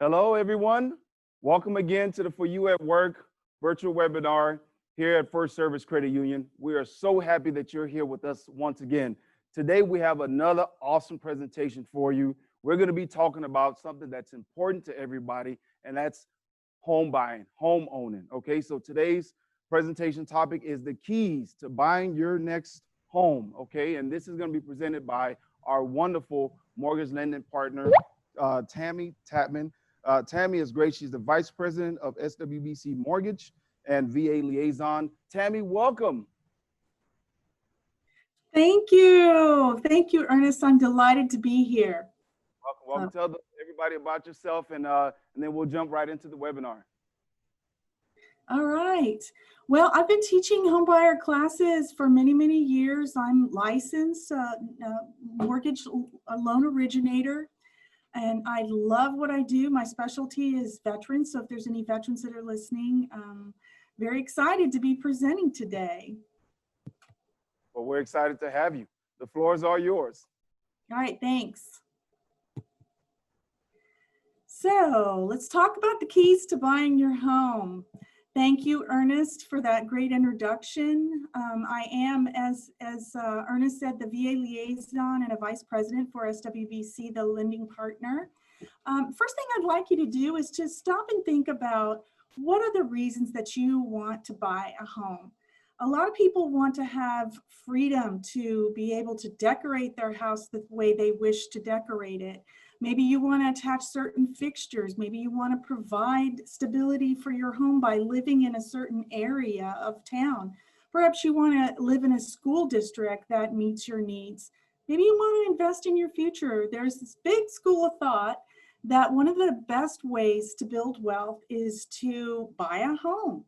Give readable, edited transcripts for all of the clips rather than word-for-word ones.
Hello, everyone. Welcome again to the For You at Work virtual webinar here at First Service Credit Union. We are so happy that you're here with us once again. Today, we have another awesome presentation for you. We're going to be talking about something that's important to everybody, and that's home buying, home owning. Okay, so today's presentation topic is the keys to buying your next home. Okay, and this is going to be presented by our wonderful mortgage lending partner, Tammy Tapman. Tammy is great. She's the Vice President of SWBC Mortgage and VA Liaison. Tammy, welcome. Thank you. Thank you, Ernest. I'm delighted to be here. Welcome. Tell everybody about yourself, and then we'll jump right into the webinar. All right. Well, I've been teaching homebuyer classes for many, many years. I'm licensed mortgage loan originator. And I love what I do. My specialty is veterans. So if there's any veterans that are listening, very excited to be presenting today. Well, we're excited to have you. The floor is all yours. All right, thanks. So let's talk about the keys to buying your home. Thank you, Ernest, for that great introduction. I am, as Ernest said, the VA Liaison and a Vice President for SWBC, the lending partner. First thing I'd like you to do is to stop and think about what are the reasons that you want to buy a home. A lot of people want to have freedom to be able to decorate their house the way they wish to decorate it. Maybe you want to attach certain fixtures. Maybe you want to provide stability for your home by living in a certain area of town. Perhaps you want to live in a school district that meets your needs. Maybe you want to invest in your future. There's this big school of thought that one of the best ways to build wealth is to buy a home.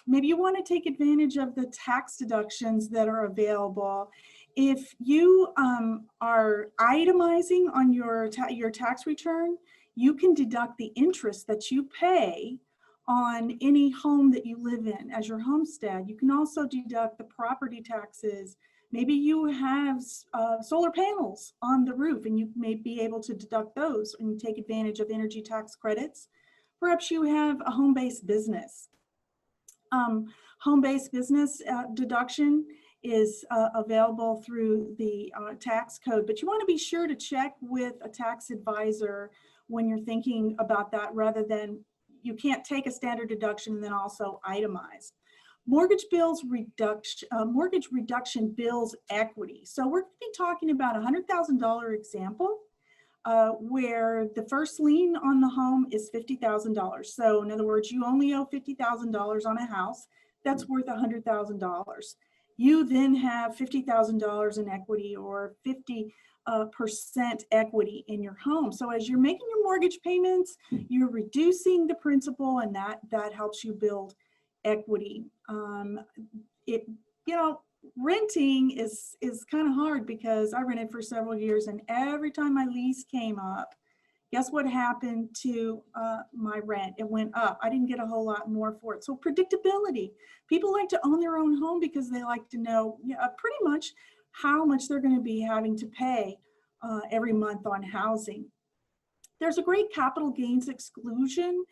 Maybe you want to take advantage of the tax deductions that are available. If you are itemizing on your tax return, you can deduct the interest that you pay on any home that you live in as your homestead. You can also deduct the property taxes. Maybe you have solar panels on the roof and you may be able to deduct those and take advantage of energy tax credits. Perhaps you have a home-based business. Home-based business deduction is available through the tax code, but you want to be sure to check with a tax advisor when you're thinking about that, rather than you can't take a standard deduction and then also itemize. Mortgage reduction builds equity. So we're going to be talking about a $100,000 example where the first lien on the home is $50,000. So in other words, you only owe $50,000 on a house that's worth $100,000. You then have $50,000 in equity, or 50% equity in your home. So as you're making your mortgage payments, you're reducing the principal, and that helps you build equity. Renting is kind of hard because I rented for several years, and every time my lease came up, guess what happened to my rent? It went up. I didn't get a whole lot more for it. So predictability. People like to own their own home because they like to know pretty much how much they're going to be having to pay every month on housing. There's a great capital gains exclusion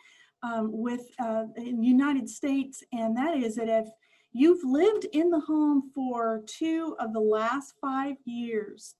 in the United States, and that is that if you've lived in the home for 2 of the last 5 years,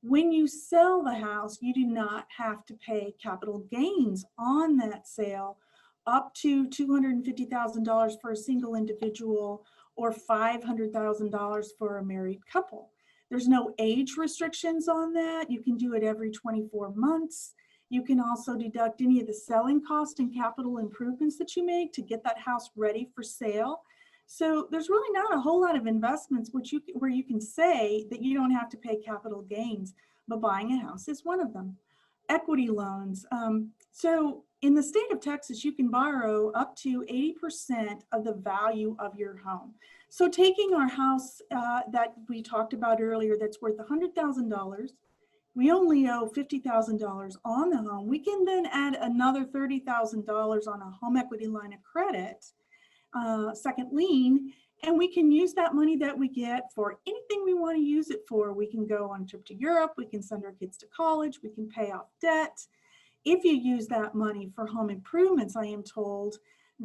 when you sell the house, you do not have to pay capital gains on that sale, up to $250,000 for a single individual or $500,000 for a married couple. There's no age restrictions on that. You can do it every 24 months. You can also deduct any of the selling cost and capital improvements that you make to get that house ready for sale. So there's really not a whole lot of investments where you can say that you don't have to pay capital gains, but buying a house is one of them. Equity loans. So in the state of Texas, you can borrow up to 80% of the value of your home. So taking our house that we talked about earlier that's worth $100,000, we only owe $50,000 on the home. We can then add another $30,000 on a home equity line of credit, second lien, and we can use that money that we get for anything we want to use it for. We can go on a trip to Europe, we can send our kids to college, we can pay off debt. If you use that money for home improvements, I am told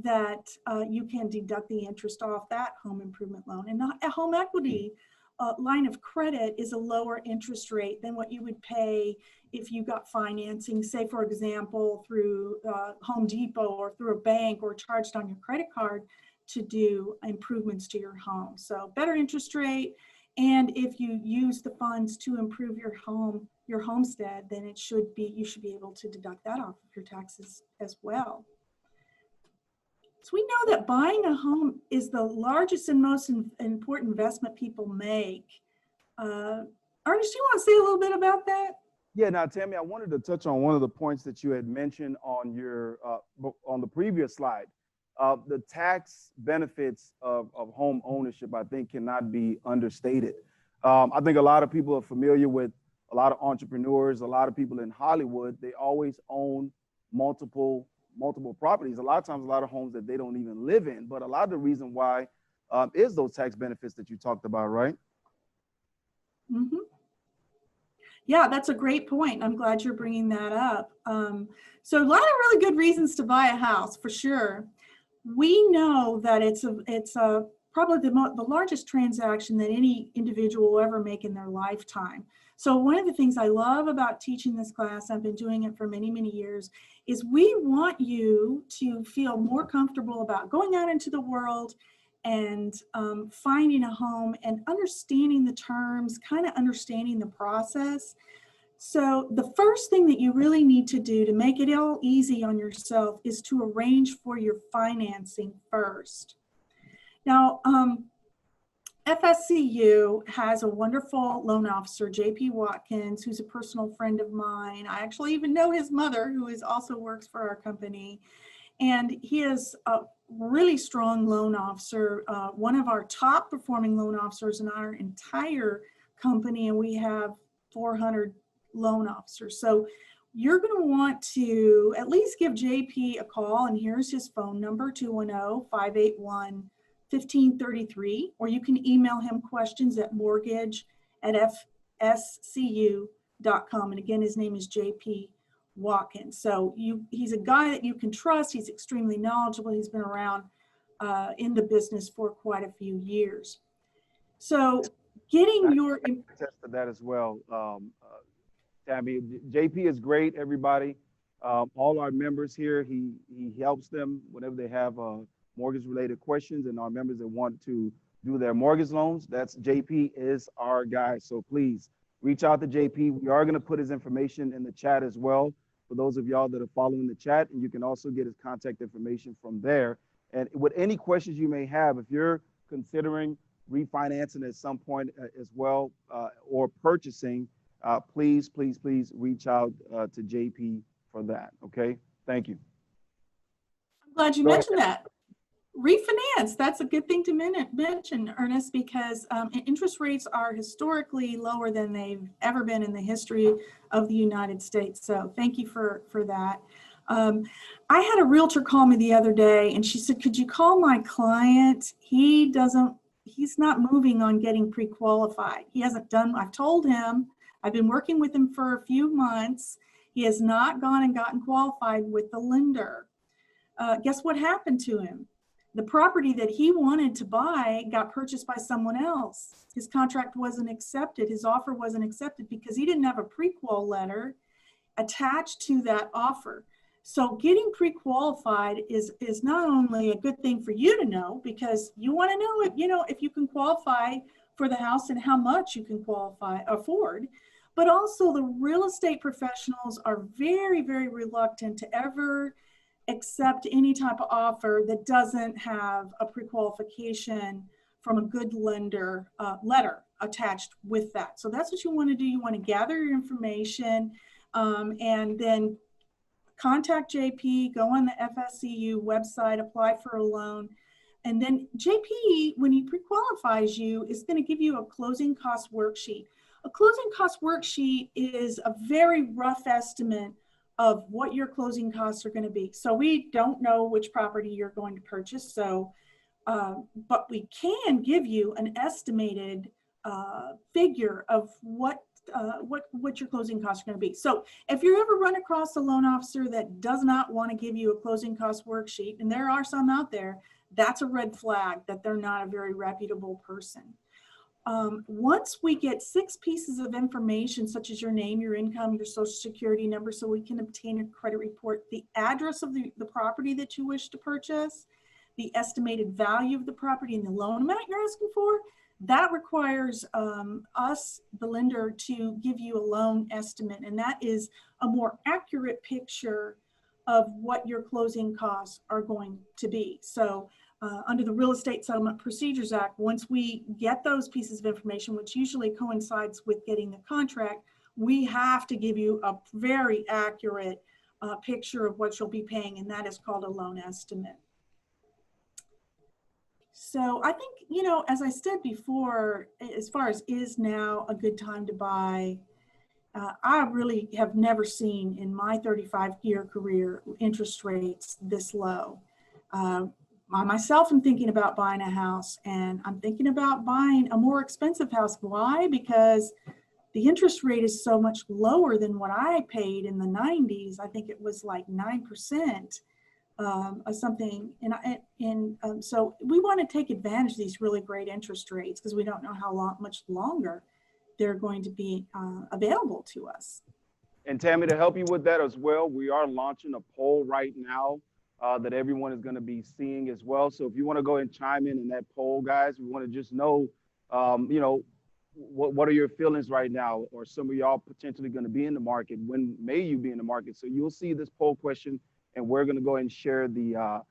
that you can deduct the interest off that home improvement loan. And a home equity line of credit is a lower interest rate than what you would pay if you got financing, say, for example, through Home Depot or through a bank, or charged on your credit card to do improvements to your home. So better interest rate. And if you use the funds to improve your home, your homestead, then you should be able to deduct that off of your taxes as well. So we know that buying a home is the largest and most important investment people make. Ernest, you want to say a little bit about that? Yeah, now, Tammy, I wanted to touch on one of the points that you had mentioned on your on the previous slide. The tax benefits of home ownership, I think, cannot be understated. I think a lot of people are familiar with a lot of entrepreneurs, a lot of people in Hollywood. They always own multiple properties. A lot of times, a lot of homes that they don't even live in. But a lot of the reason why is those tax benefits that you talked about, right? Mm-hmm. Yeah, that's a great point. I'm glad you're bringing that up. So a lot of really good reasons to buy a house, for sure. We know that it's probably the largest transaction that any individual will ever make in their lifetime. So one of the things I love about teaching this class, I've been doing it for many, many years, is we want you to feel more comfortable about going out into the world and finding a home and understanding the terms, kind of understanding the process. So the first thing that you really need to do to make it all easy on yourself is to arrange for your financing first. Now, FSCU has a wonderful loan officer, JP Watkins, who's a personal friend of mine. I actually even know his mother, who also works for our company. And he is a really strong loan officer, one of our top performing loan officers in our entire company, and we have 400 loan officers. So you're going to want to at least give JP a call, and here's his phone number, 210-581-1533, or you can email him questions at mortgage@fscu.com. And again, his name is JP Watkins. So he's a guy that you can trust. He's extremely knowledgeable. He's been around in the business for quite a few years. So getting your... I attest to that as well, Tammy. JP is great, everybody. All our members here, he helps them whenever they have mortgage-related questions, and our members that want to do their mortgage loans, JP is our guy. So please reach out to JP. We are going to put his information in the chat as well for those of y'all that are following the chat, and you can also get his contact information from there. And with any questions you may have, if you're considering refinancing at some point as well, or purchasing, please reach out to JP for that. Okay, thank you. I'm glad you mentioned that. Refinance, that's a good thing to mention, Ernest, because interest rates are historically lower than they've ever been in the history of the United States. So thank you for that. I had a realtor call me the other day, and she said, could you call my client? He's not moving on getting pre-qualified. He hasn't done, I've told him, I've been working with him for a few months. He has not gone and gotten qualified with the lender. Guess what happened to him? The property that he wanted to buy got purchased by someone else. His contract wasn't accepted. His offer wasn't accepted because he didn't have a pre-qual letter attached to that offer. So getting pre-qualified is not only a good thing for you to know, because you want to know if you can qualify for the house and how much you can afford, but also the real estate professionals are very, very reluctant to ever accept any type of offer that doesn't have a pre-qualification from a good lender letter attached with that. So that's what you want to do. You want to gather your information and then contact JP, go on the FSCU website, apply for a loan. And then JP, when he pre-qualifies you, is going to give you a closing cost worksheet. A closing cost worksheet is a very rough estimate of what your closing costs are going to be. So we don't know which property you're going to purchase. So, but we can give you an estimated figure of what what your closing costs are going to be. So if you ever run across a loan officer that does not want to give you a closing cost worksheet, and there are some out there, that's a red flag that they're not a very reputable person. Once we get 6 pieces of information, such as your name, your income, your social security number, so we can obtain a credit report, the address of the property that you wish to purchase, the estimated value of the property, and the loan amount you're asking for, that requires us, the lender, to give you a loan estimate. And that is a more accurate picture of what your closing costs are going to be. So under the Real Estate Settlement Procedures Act, once we get those pieces of information, which usually coincides with getting the contract, we have to give you a very accurate picture of what you'll be paying, and that is called a loan estimate. So I think, you know, as I said before, as far as is now a good time to buy, I really have never seen in my 35-year career interest rates this low. I myself am thinking about buying a house, and I'm thinking about buying a more expensive house. Why? Because the interest rate is so much lower than what I paid in the 90s. I think it was like 9% of something. So we want to take advantage of these really great interest rates because we don't know how much longer they're going to be available to us. And Tammy, to help you with that as well, we are launching a poll right now that everyone is going to be seeing as well. So if you want to go and chime in that poll, guys, we want to just know, you know, what are your feelings right now, or some of y'all potentially going to be in the market. When may you be in the market? So you'll see this poll question, and we're going to go ahead and share the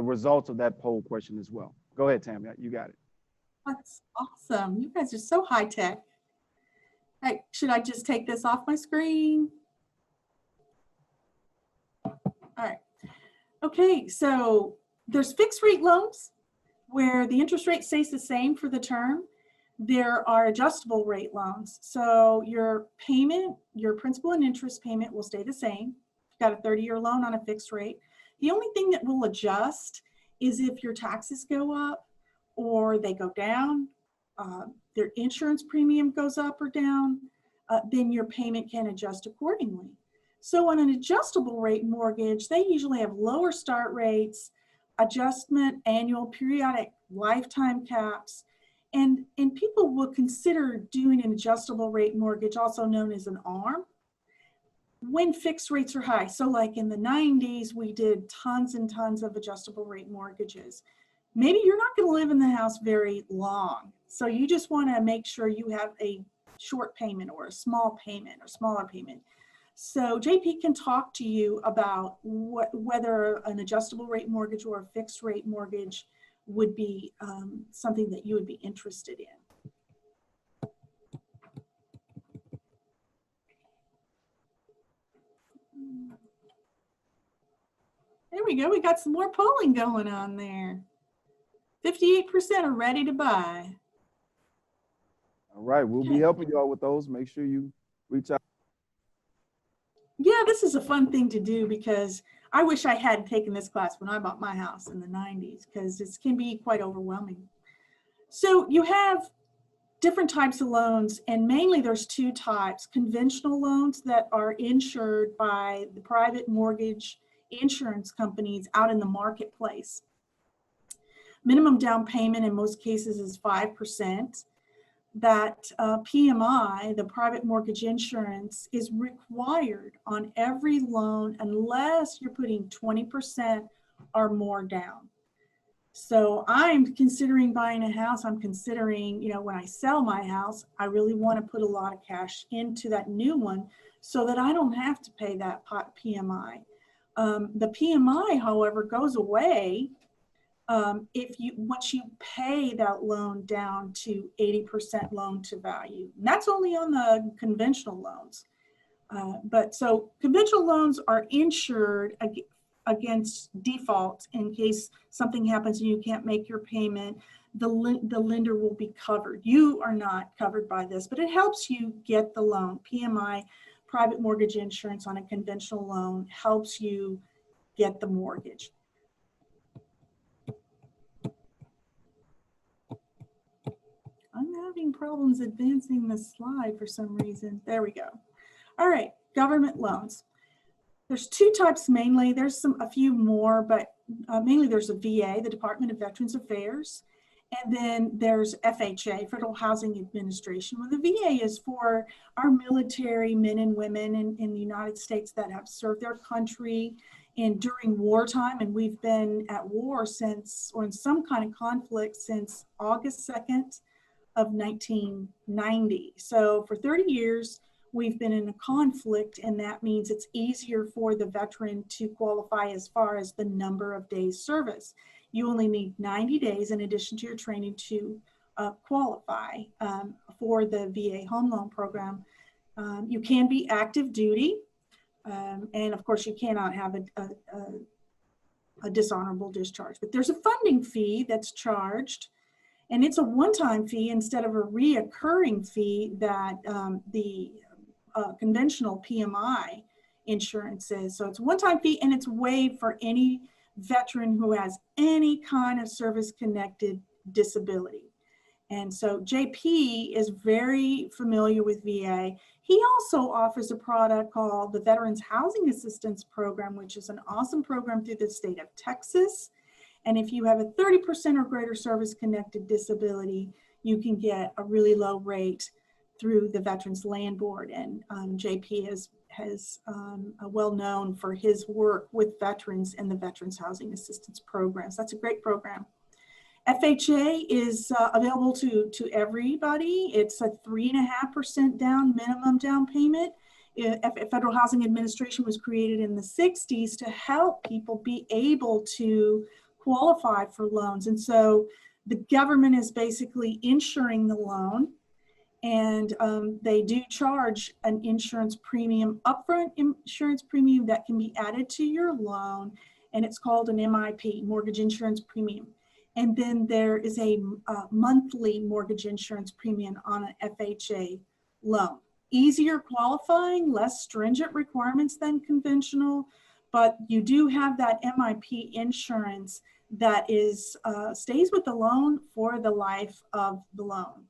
results of that poll question as well. Go ahead, Tammy, you got it. That's awesome. You guys are so high tech. Hey, should I just take this off my screen? All right. Okay, so there's fixed rate loans where the interest rate stays the same for the term. There are adjustable rate loans. So your payment, your principal and interest payment will stay the same. You've got a 30-year loan on a fixed rate. The only thing that will adjust is if your taxes go up or they go down, their insurance premium goes up or down, then your payment can adjust accordingly. So on an adjustable rate mortgage, they usually have lower start rates, adjustment, annual, periodic, lifetime caps, and people will consider doing an adjustable rate mortgage, also known as an ARM, when fixed rates are high. So like in the 90s, we did tons and tons of adjustable rate mortgages. Maybe you're not going to live in the house very long, so you just want to make sure you have a short payment or a small payment or smaller payment. So JP can talk to you about whether an adjustable rate mortgage or a fixed rate mortgage would be something that you would be interested in. There we go. We got some more polling going on there. 58% are ready to buy. All right, we'll be helping y'all with those. Make sure you reach out. Yeah, this is a fun thing to do because I wish I had taken this class when I bought my house in the 90s, because it can be quite overwhelming. So you have different types of loans, and mainly there's 2 types: conventional loans that are insured by the private mortgage insurance companies out in the marketplace. Minimum down payment in most cases is 5%. That PMI, the private mortgage insurance, is required on every loan unless you're putting 20% or more down. So I'm considering buying a house. I'm considering, you know, when I sell my house, I really want to put a lot of cash into that new one so that I don't have to pay that PMI. The PMI, however, goes away once you pay that loan down to 80% loan to value. And that's only on the conventional loans. But so conventional loans are insured against default in case something happens and you can't make your payment. The lender will be covered. You are not covered by this, but it helps you get the loan. PMI, private mortgage insurance on a conventional loan, helps you get the mortgage. I'm having problems advancing the slide for some reason. There we go. All right, government loans. There's two types mainly. There's a few more, but mainly there's a VA, the Department of Veterans Affairs, and then there's FHA, Federal Housing Administration. Well, the VA is for our military men and women in the United States that have served their country during wartime, and we've been at war since, or in some kind of conflict since August 2nd of 1990. So for 30 years, we've been in a conflict, and that means it's easier for the veteran to qualify as far as the number of days service. You only need 90 days in addition to your training to qualify for the VA home loan program. You can be active duty, and of course you cannot have a dishonorable discharge, but there's a funding fee that's charged, and it's a one-time fee instead of a reoccurring fee that the conventional PMI insurance is. So it's a one-time fee, and it's waived for any veteran who has any kind of service-connected disability. And so JP is very familiar with VA. He also offers a product called the Veterans Housing Assistance Program, which is an awesome program through the state of Texas. And if you have a 30% or greater service-connected disability, you can get a really low rate through the Veterans Land Board. And JP has well known for his work with veterans and the Veterans Housing Assistance Programs. That's a great program. FHA is available to everybody. It's a 3.5% minimum down payment. Federal Housing Administration was created in the 60s to help people be able to qualify for loans. And so the government is basically insuring the loan, and they do charge an insurance premium, upfront insurance premium that can be added to your loan, and it's called an MIP, mortgage insurance premium. And then there is a monthly mortgage insurance premium on an FHA loan. Easier qualifying, less stringent requirements than conventional, but you do have that MIP insurance that is stays with the loan for the life of the loan.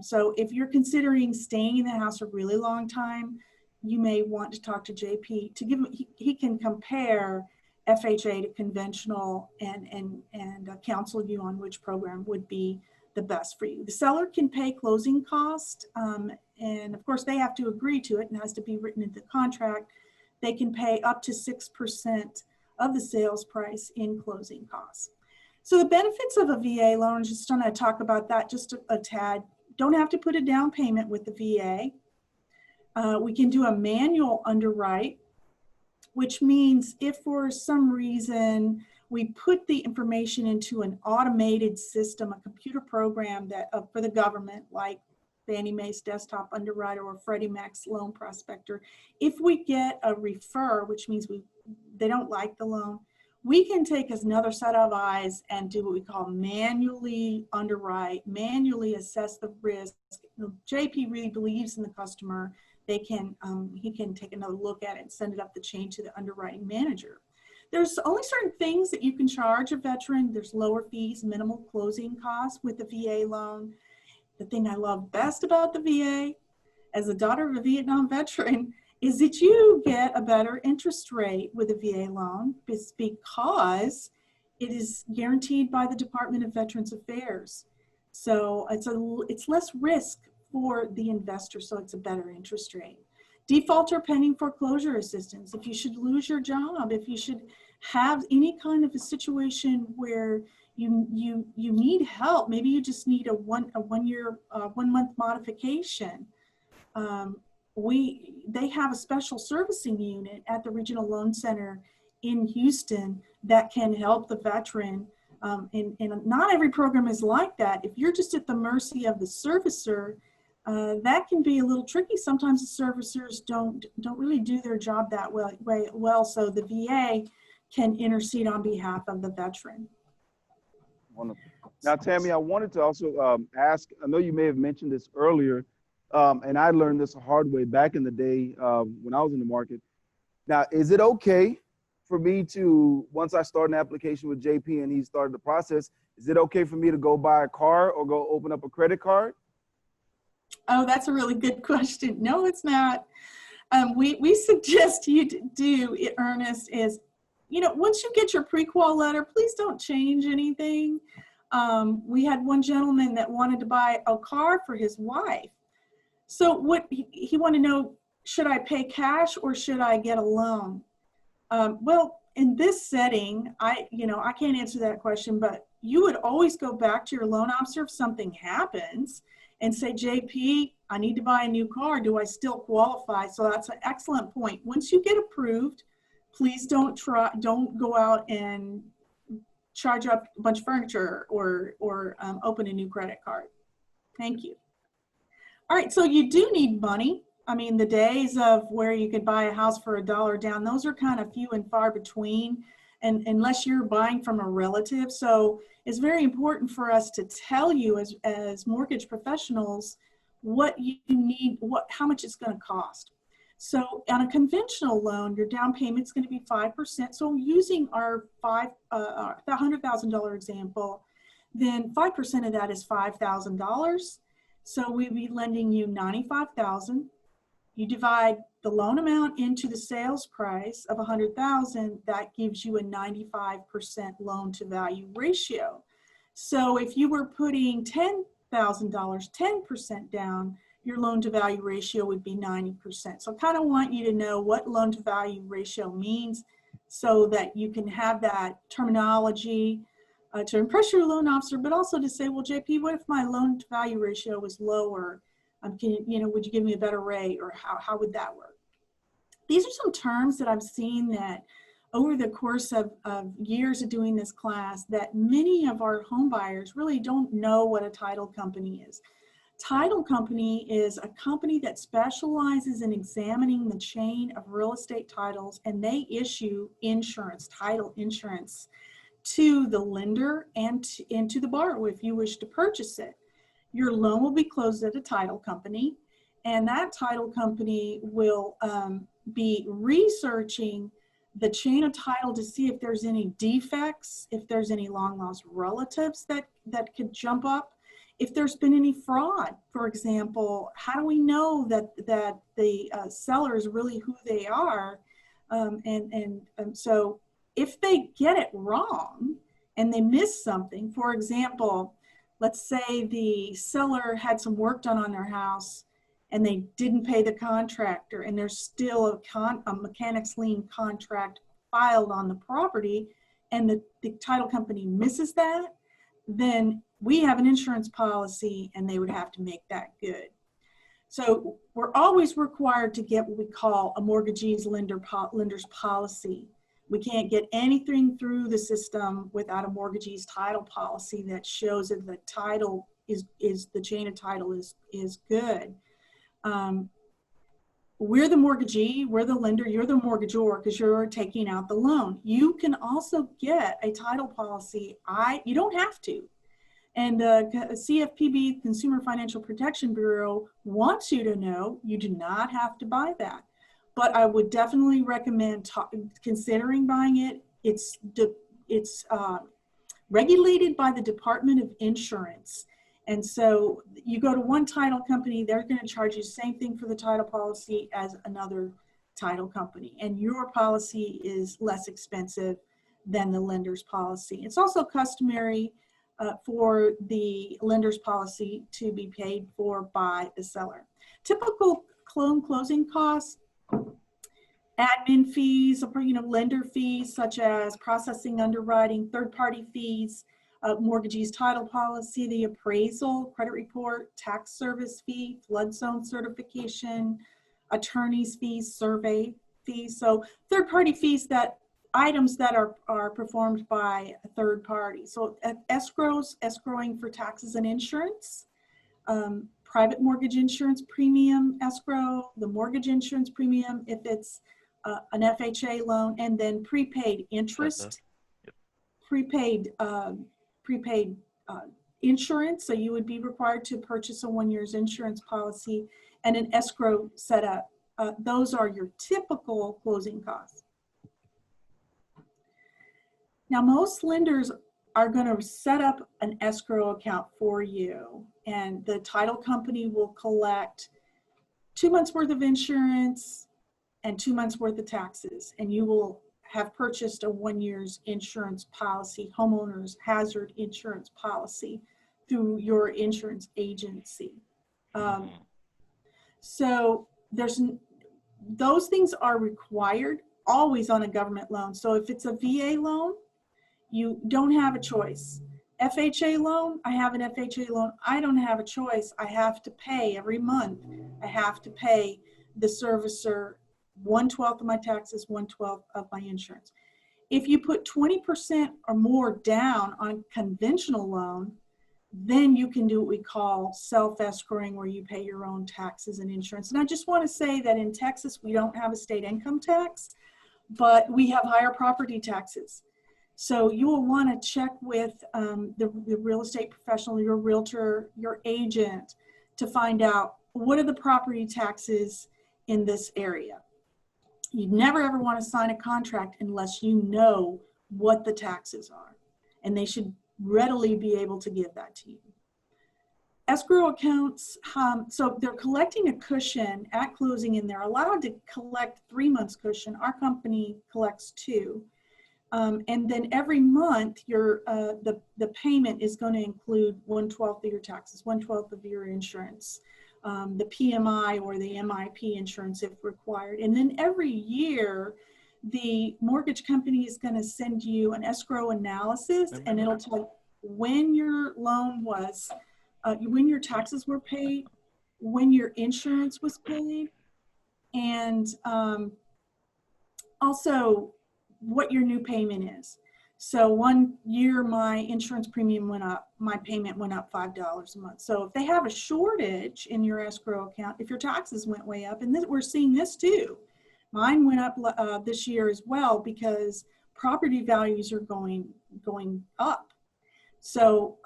So if you're considering staying in the house a really long time, you may want to talk to JP to give him, he can compare FHA to conventional and counsel you on which program would be the best for you. The seller can pay closing costs, and of course they have to agree to it and has to be written into the contract. They can pay up to 6% of the sales price in closing costs. So the benefits of a VA loan, just want to talk about that just a tad. Don't have to put a down payment with the VA. We can do a manual underwrite, which means if for some reason we put the information into an automated system, a computer program that for the government, like Fannie Mae's Desktop Underwriter or Freddie Mac's Loan Prospector, if we get a refer, which means they don't like the loan, we can take another set of eyes and do what we call manually underwrite, manually assess the risk. JP really believes in the customer. He can take another look at it and send it up the chain to the underwriting manager. There's only certain things that you can charge a veteran. There's lower fees, minimal closing costs with the VA loan. The thing I love best about the VA, as a daughter of a Vietnam veteran, is that you get a better interest rate with a VA loan because it is guaranteed by the Department of Veterans Affairs. So it's less risk for the investor, so it's a better interest rate. Defaulter pending foreclosure assistance. If you should lose your job, if you should have any kind of a situation where you need help, maybe you just need a one month modification. They have a special servicing unit at the Regional Loan Center in Houston that can help the veteran. And not every program is like that. If you're just at the mercy of the servicer, that can be a little tricky. Sometimes the servicers don't really do their job that well, so the VA can intercede on behalf of the veteran. Wonderful. Now, Tammy, I wanted to also ask, I know you may have mentioned this earlier, and I learned this the hard way back in the day when I was in the market. Now, is it okay for me to, once I start an application with JP and he started the process, is it okay for me to go buy a car or go open up a credit card? Oh, that's a really good question. No, it's not. We suggest you do, Ernest, is, you know, once you get your pre-qual letter, please don't change anything. We had one gentleman that wanted to buy a car for his wife. So what he wanted to know, should I pay cash or should I get a loan? Well, in this setting, I can't answer that question, but you would always go back to your loan officer if something happens and say, JP, I need to buy a new car. Do I still qualify? So that's an excellent point. Once you get approved, please don't go out and charge up a bunch of furniture or open a new credit card. Thank you. All right, so you do need money. I mean, the days of where you could buy a house for $1 down, those are kind of few and far between, and unless you're buying from a relative. So it's very important for us to tell you as mortgage professionals what you need, how much it's going to cost. So on a conventional loan, your down payment is going to be 5%. So using our $100,000 example, then 5% of that is $5,000. So we'd be lending you $95,000. You divide the loan amount into the sales price of $100,000, that gives you a 95% loan to value ratio. So if you were putting $10,000, 10% down, your loan to value ratio would be 90%. So I kind of want you to know what loan to value ratio means so that you can have that terminology to impress your loan officer, but also to say, well, JP, what if my loan to value ratio was lower? Would you give me a better rate, or how would that work? These are some terms that I've seen that over the course of years of doing this class that many of our home buyers really don't know what a title company is. Title company is a company that specializes in examining the chain of real estate titles, and they issue insurance, title insurance, to the lender and to the borrower if you wish to purchase it. Your loan will be closed at a title company, and that title company will be researching the chain of title to see if there's any defects, if there's any long lost relatives that could jump up, if there's been any fraud. For example, how do we know that the seller is really who they are? So if they get it wrong and they miss something, for example, let's say the seller had some work done on their house and they didn't pay the contractor, and there's still a mechanics lien contract filed on the property, and the title company misses that, then we have an insurance policy and they would have to make that good. So we're always required to get what we call a mortgagee's lender's policy. We can't get anything through the system without a mortgagee's title policy that shows that the title is the chain of title is good. We're the mortgagee, we're the lender, you're the mortgagor because you're taking out the loan. You can also get a title policy. You don't have to. And CFPB, Consumer Financial Protection Bureau, wants you to know you do not have to buy that. But I would definitely recommend considering buying it. It's regulated by the Department of Insurance. And so you go to one title company, they're going to charge you the same thing for the title policy as another title company. And your policy is less expensive than the lender's policy. It's also customary for the lender's policy to be paid for by the seller. Typical loan closing costs, admin fees, lender fees such as processing, underwriting, third-party fees, mortgagee's title policy, the appraisal, credit report, tax service fee, flood zone certification, attorney's fees, survey fees. So third-party fees, items that are performed by a third party. So escrowing for taxes and insurance, private mortgage insurance premium escrow, the mortgage insurance premium if it's an FHA loan, and then prepaid interest, prepaid insurance. So you would be required to purchase a 1 year's insurance policy and an escrow setup. Those are your typical closing costs. Now, most lenders are going to set up an escrow account for you, and the title company will collect 2 months worth of insurance and 2 months worth of taxes, and you will have purchased a 1 year's insurance policy, homeowner's hazard insurance policy through your insurance agency. So those things are required always on a government loan. So if it's a VA loan, you don't have a choice. FHA loan, I have an FHA loan. I don't have a choice. I have to pay every month. I have to pay the servicer 1/12 of my taxes, 1/12 of my insurance. If you put 20% or more down on a conventional loan, then you can do what we call self-escrowing, where you pay your own taxes and insurance. And I just want to say that in Texas, we don't have a state income tax, but we have higher property taxes. So you will want to check with the real estate professional, your realtor, your agent, to find out what are the property taxes in this area. You never ever want to sign a contract unless you know what the taxes are, and they should readily be able to give that to you. Escrow accounts, so they're collecting a cushion at closing, and they're allowed to collect 3 months cushion. Our company collects 2. And then every month, the payment is going to include 1/12 of your taxes, 1/12 of your insurance, the PMI or the MIP insurance if required. And then every year, the mortgage company is going to send you an escrow analysis, and it'll tell you when your loan was, when your taxes were paid, when your insurance was paid, and also what your new payment is. So 1 year my insurance premium went up, my payment went up $5 a month. So if they have a shortage in your escrow account, if your taxes went way up, and we're seeing this too. Mine went up this year as well because property values are going up. So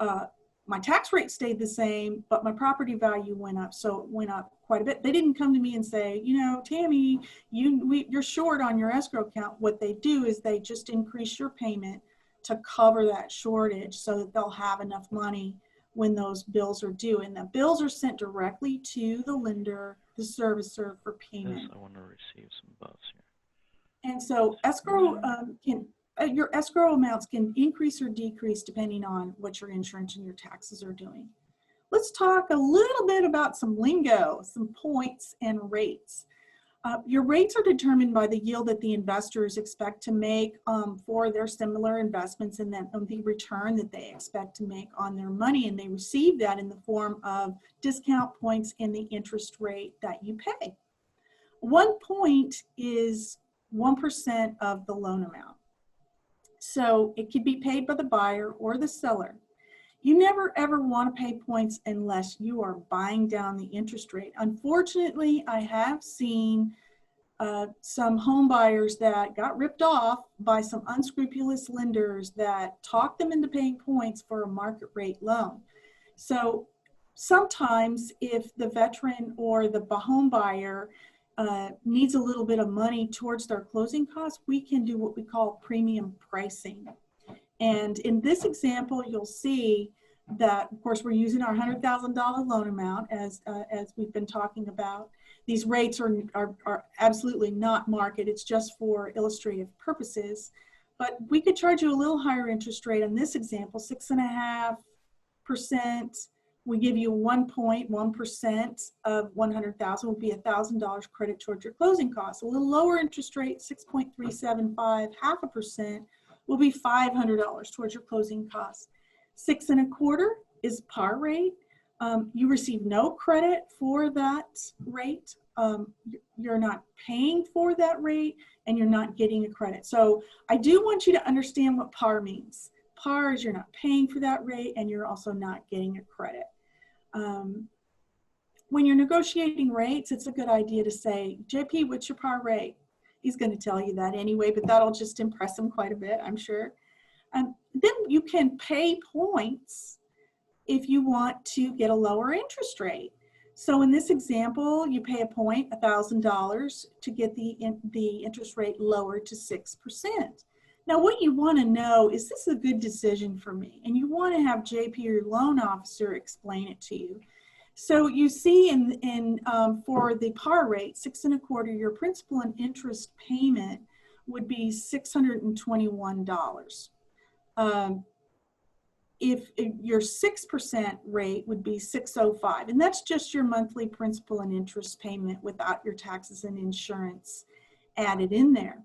my tax rate stayed the same, but my property value went up. So it went up quite a bit. They didn't come to me and say, you know, Tammy, you're short on your escrow account. What they do is they just increase your payment to cover that shortage so that they'll have enough money when those bills are due. And the bills are sent directly to the lender, the servicer, for payment. Yes, I want to receive some buffs here. And so escrow your escrow amounts can increase or decrease depending on what your insurance and your taxes are doing. Let's talk a little bit about some lingo, some points and rates. Your rates are determined by the yield that the investors expect to make for their similar investments, and then the return that they expect to make on their money. And they receive that in the form of discount points and the interest rate that you pay. 1 point is 1% of the loan amount. So it could be paid by the buyer or the seller. You never ever want to pay points unless you are buying down the interest rate. Unfortunately, I have seen some home buyers that got ripped off by some unscrupulous lenders that talked them into paying points for a market rate loan. So sometimes if the veteran or the home buyer needs a little bit of money towards their closing costs, we can do what we call premium pricing. And in this example, you'll see that, of course, we're using our $100,000 loan amount as we've been talking about. These rates are absolutely not market. It's just for illustrative purposes. But we could charge you a little higher interest rate on this example, 6.5%. We give you 1.1% of 100,000 will be $1,000 credit towards your closing costs. A little lower interest rate, 6.375, 0.5% will be $500 towards your closing costs. 6.25 is par rate. You receive no credit for that rate. You're not paying for that rate, and you're not getting a credit. So I do want you to understand what par means. Par is you're not paying for that rate, and you're also not getting a credit. When you're negotiating rates, it's a good idea to say, JP, what's your par rate? He's going to tell you that anyway, but that'll just impress him quite a bit, I'm sure. Then you can pay points if you want to get a lower interest rate. So in this example, you pay a point, $1,000, to get the interest rate lowered to 6%. Now, what you want to know is this a good decision for me? And you want to have JP or your loan officer explain it to you. So you see for the par rate, 6 1/4, your principal and interest payment would be $621. If your 6% rate would be $605, and that's just your monthly principal and interest payment without your taxes and insurance added in there.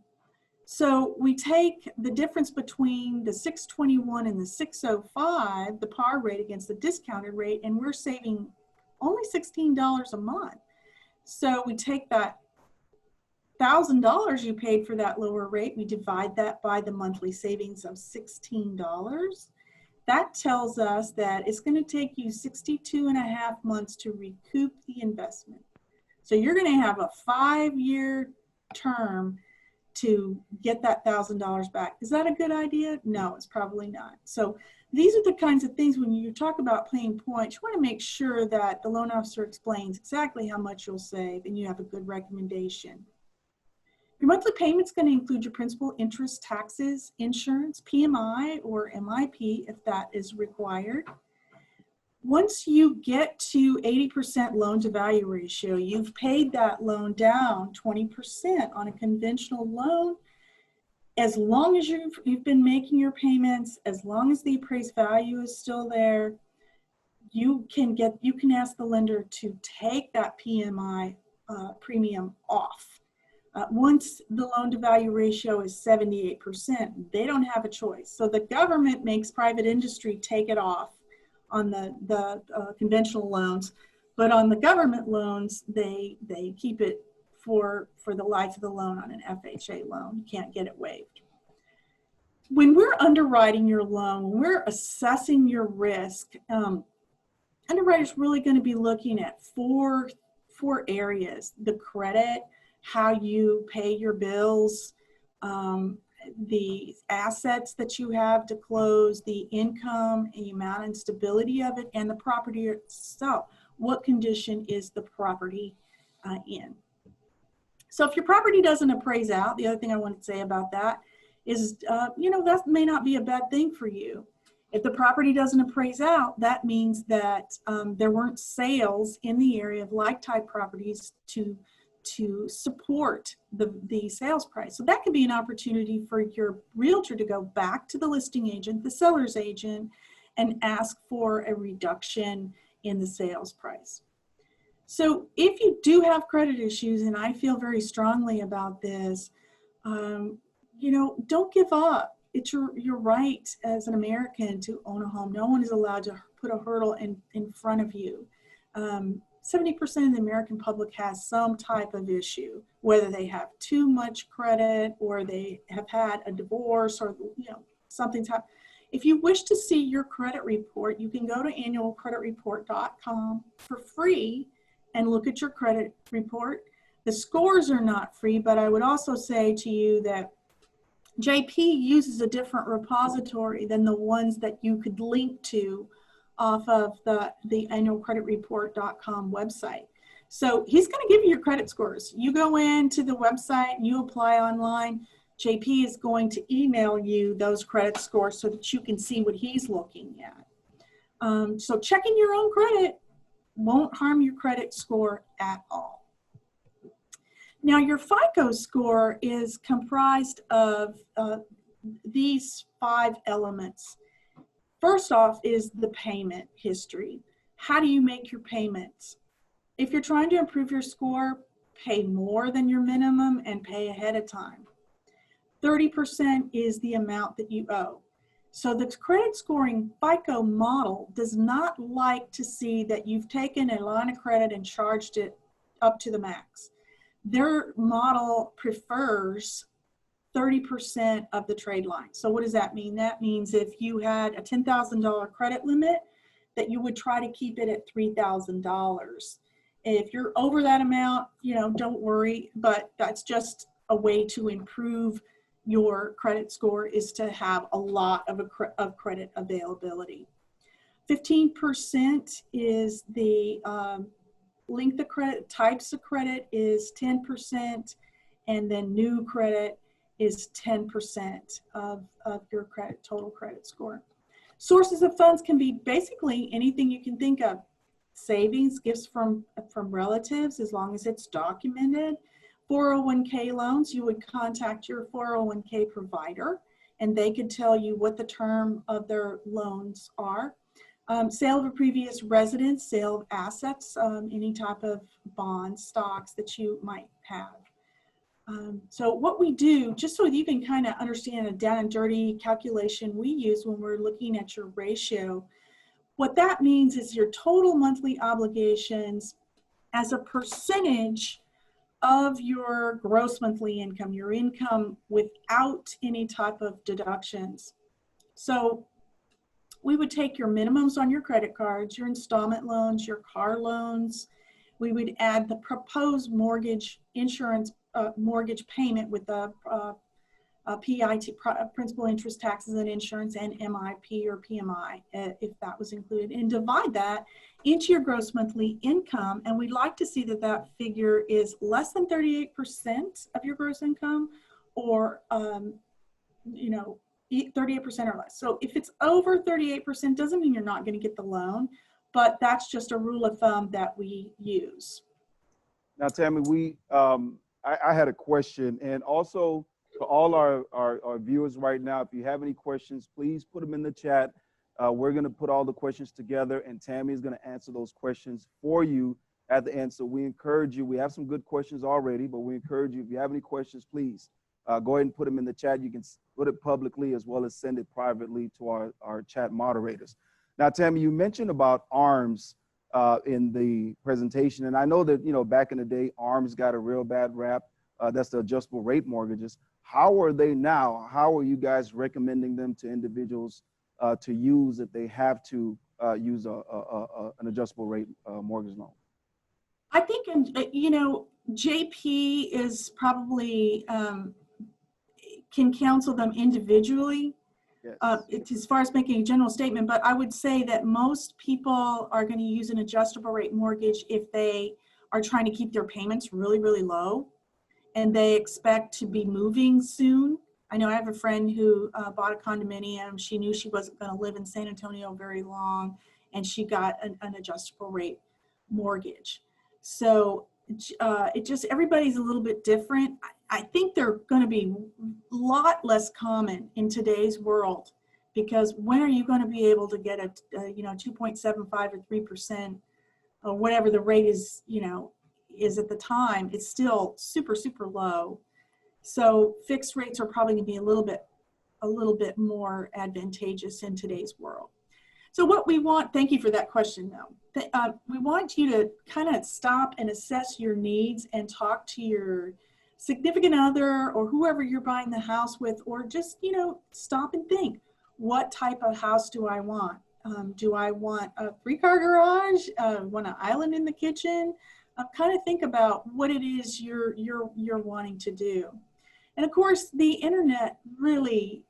So we take the difference between the 621 and the 605, the par rate against the discounted rate, and we're saving only $16 a month. So we take that $1,000 you paid for that lower rate, we divide that by the monthly savings of $16. That tells us that it's going to take you 62.5 months to recoup the investment. So you're going to have a 5-year term to get that $1,000 back. Is that a good idea? No, it's probably not. So these are the kinds of things when you talk about paying points, you want to make sure that the loan officer explains exactly how much you'll save and you have a good recommendation. Your monthly payment's going to include your principal, interest, taxes, insurance, PMI or MIP if that is required. Once you get to 80% loan to value ratio, you've paid that loan down 20% on a conventional loan. As long as you've been making your payments, as long as the appraised value is still there, you can ask the lender to take that PMI premium off. Once the loan to value ratio is 78%, they don't have a choice. So the government makes private industry take it off on the conventional loans, but on the government loans, they keep it for the life of the loan on an FHA loan. You can't get it waived. When we're underwriting your loan, when we're assessing your risk, underwriter's really going to be looking at four areas: the credit, how you pay your bills, the assets that you have to close, the income, the amount and stability of it, and the property itself. What condition is the property in? So if your property doesn't appraise out, the other thing I want to say about that is, that may not be a bad thing for you. If the property doesn't appraise out, that means that there weren't sales in the area of like-type properties to support the sales price. So that could be an opportunity for your realtor to go back to the listing agent, the seller's agent, and ask for a reduction in the sales price. So if you do have credit issues, and I feel very strongly about this, don't give up. It's your right as an American to own a home. No one is allowed to put a hurdle in front of you. 70% of the American public has some type of issue, whether they have too much credit or they have had a divorce or something's happened. If you wish to see your credit report, you can go to annualcreditreport.com for free and look at your credit report. The scores are not free, but I would also say to you that JP uses a different repository than the ones that you could link to off of the annualcreditreport.com website. So he's going to give you your credit scores. You go into the website and you apply online. JP is going to email you those credit scores so that you can see what he's looking at. So checking your own credit won't harm your credit score at all. Now, your FICO score is comprised of these 5 elements. First off is the payment history. How do you make your payments? If you're trying to improve your score, pay more than your minimum and pay ahead of time. 30% is the amount that you owe. So the credit scoring FICO model does not like to see that you've taken a line of credit and charged it up to the max. Their model prefers 30% of the trade line. So what does that mean? That means if you had a $10,000 credit limit, that you would try to keep it at $3,000. If you're over that amount, don't worry, but that's just a way to improve your credit score, is to have a lot of credit availability. 15% is the length of credit. Types of credit is 10%, and then new credit is 10% of your total credit score. Sources of funds can be basically anything you can think of. Savings, gifts from relatives, as long as it's documented. 401k loans, you would contact your 401k provider and they could tell you what the term of their loans are. Sale of a previous residence, sale of assets, any type of bonds, stocks that you might have. So what we do, just so you can kind of understand a down and dirty calculation we use when we're looking at your ratio, what that means is your total monthly obligations as a percentage of your gross monthly income, your income without any type of deductions. So we would take your minimums on your credit cards, your installment loans, your car loans. We would add the proposed mortgage insurance, mortgage payment with the PIT, principal interest taxes and insurance, and MIP or PMI, if that was included, and divide that into your gross monthly income. And we'd like to see that that figure is less than 38% of your gross income, or 38% or less. So if it's over 38%, doesn't mean you're not going to get the loan, but that's just a rule of thumb that we use. Now, Tammy, I had a question, and also to all our viewers right now, if you have any questions, please put them in the chat. We're going to put all the questions together, and Tammy is going to answer those questions for you at the end. So we encourage you. We have some good questions already, but we encourage you, if you have any questions, please go ahead and put them in the chat. You can put it publicly as well as send it privately to our chat moderators. Now, Tammy, you mentioned about ARMs in the presentation, and I know that, back in the day, ARMs got a real bad rap. That's the adjustable rate mortgages. How are they now? How are you guys recommending them to individuals to use if they have to use an adjustable rate mortgage loan? I think, JP is probably, can counsel them individually. Yes. It's as far as making a general statement, but I would say that most people are going to use an adjustable rate mortgage if they are trying to keep their payments really, really low and they expect to be moving soon. I know I have a friend who bought a condominium. She knew she wasn't going to live in San Antonio very long, and she got an adjustable rate mortgage. So everybody's a little bit different. I think they're going to be a lot less common in today's world, because when are you going to be able to get a 2.75 or 3% or whatever the rate is, is at the time? It's still super, super low. So fixed rates are probably going to be a little bit more advantageous in today's world. So what we want, thank you for that question though. We want you to kind of stop and assess your needs and talk to your significant other or whoever you're buying the house with, or just, stop and think, what type of house do I want? Do I want a 3-car garage? Want an island in the kitchen? Kind of think about what it is you're wanting to do. And of course, the internet really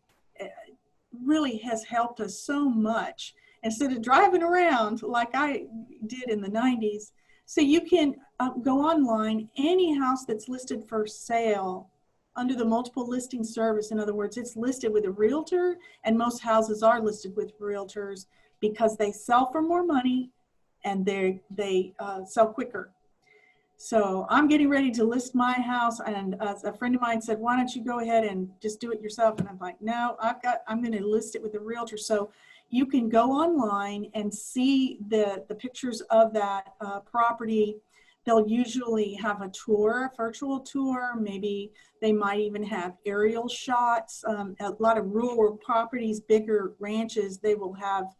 has helped us so much. Instead of driving around like I did in the 90s, so you can go online, any house that's listed for sale under the multiple listing service. In other words, it's listed with a realtor, and most houses are listed with realtors because they sell for more money and they sell quicker. So I'm getting ready to list my house, and a friend of mine said, why don't you go ahead and just do it yourself? And I'm like, no, I'm going to list it with a realtor. So you can go online and see the pictures of that property. They'll usually have a tour, a virtual tour. Maybe they might even have aerial shots. A lot of rural properties, bigger ranches, they will have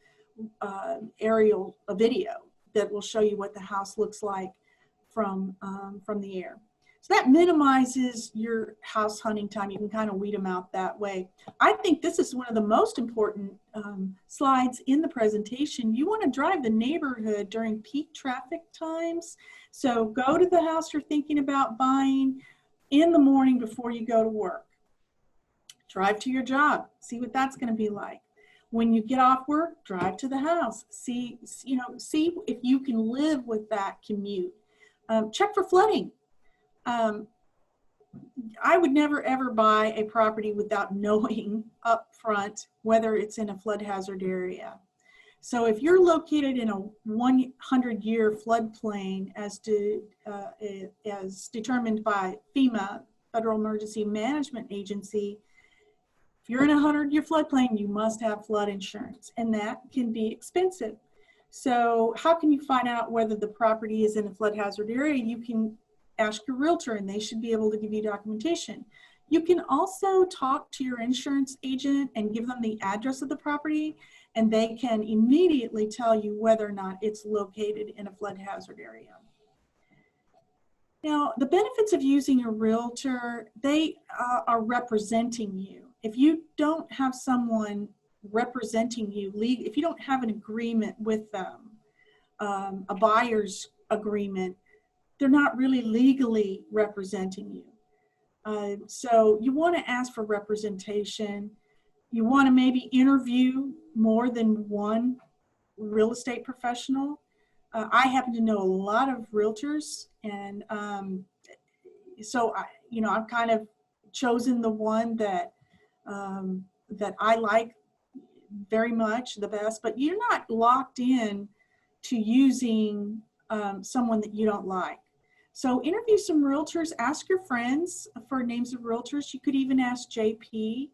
aerial video that will show you what the house looks like from the air. So that minimizes your house hunting time. You can kind of weed them out that way. I think this is one of the most important slides in the presentation. You want to drive the neighborhood during peak traffic times. So go to the house you're thinking about buying in the morning before you go to work. Drive to your job, see what that's going to be like. When you get off work, drive to the house. See if you can live with that commute. Check for flooding. I would never ever buy a property without knowing up front whether it's in a flood hazard area. So if you're located in a 100-year floodplain as determined by FEMA, Federal Emergency Management Agency, if you're in a 100-year floodplain, you must have flood insurance, and that can be expensive. So how can you find out whether the property is in a flood hazard area? You can ask your realtor, and they should be able to give you documentation. You can also talk to your insurance agent and give them the address of the property, and they can immediately tell you whether or not it's located in a flood hazard area. Now, the benefits of using a realtor, they are representing you. If you don't have someone representing you, if you don't have an agreement with them, a buyer's agreement, they're not really legally representing you. So you want to ask for representation. You want to maybe interview more than one real estate professional. I happen to know a lot of realtors, and so I've kind of chosen the one that I like very much the best. But you're not locked in to using someone that you don't like. So interview some realtors, ask your friends for names of realtors. You could even ask JP,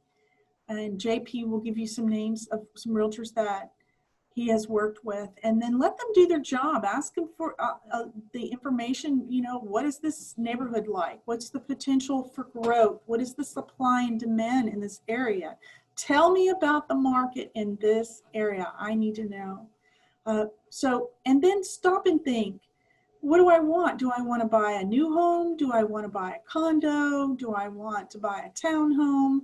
and JP will give you some names of some realtors that he has worked with, and then let them do their job. Ask them for the information, what is this neighborhood like? What's the potential for growth? What is the supply and demand in this area? Tell me about the market in this area. I need to know. And then stop and think. What do I want? Do I want to buy a new home? Do I want to buy a condo? Do I want to buy a townhome,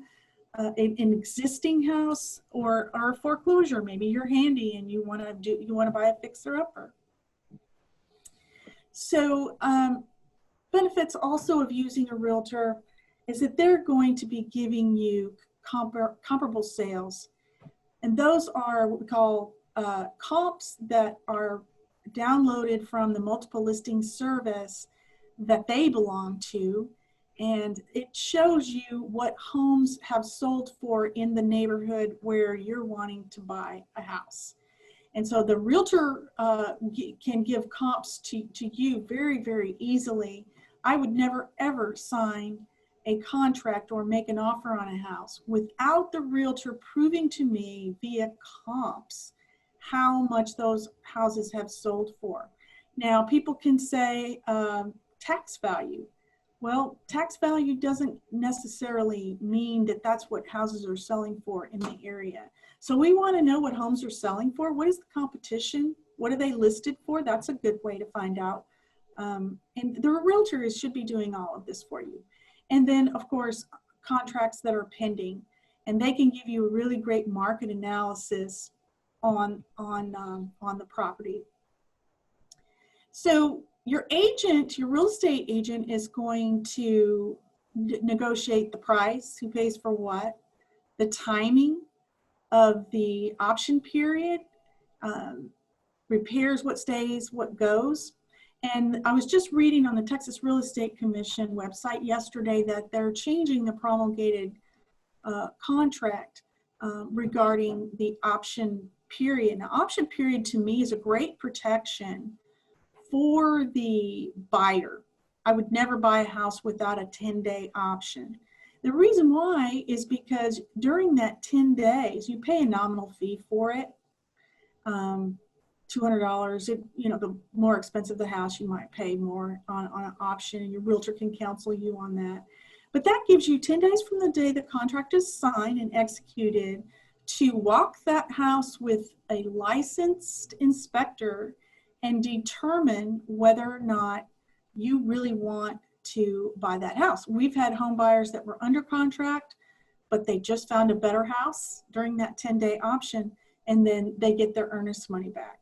an existing house, or a foreclosure? Maybe you're handy and you want to buy a fixer-upper. So benefits also of using a realtor is that they're going to be giving you comparable sales, and those are what we call comps that are downloaded from the multiple listing service that they belong to, and it shows you what homes have sold for in the neighborhood where you're wanting to buy a house. And so the realtor can give comps to you very, very easily. I would never ever sign a contract or make an offer on a house without the realtor proving to me via comps how much those houses have sold for. Now, people can say tax value. Well, tax value doesn't necessarily mean that that's what houses are selling for in the area. So we want to know what homes are selling for. What is the competition? What are they listed for? That's a good way to find out. And the realtor should be doing all of this for you. And then, of course, contracts that are pending. And they can give you a really great market analysis on the property. So your agent, your real estate agent, is going to negotiate the price, who pays for what, the timing of the option period, repairs, what stays, what goes. And I was just reading on the Texas Real Estate Commission website yesterday that they're changing the promulgated contract regarding the option period. Now, option period to me is a great protection for the buyer. I would never buy a house without a 10-day option. The reason why is because during that 10 days, you pay a nominal fee for it, $200. The more expensive the house, you might pay more on an option, and your realtor can counsel you on that. But that gives you 10 days from the day the contract is signed and executed to walk that house with a licensed inspector and determine whether or not you really want to buy that house. We've had home buyers that were under contract, but they just found a better house during that 10-day option, and then they get their earnest money back.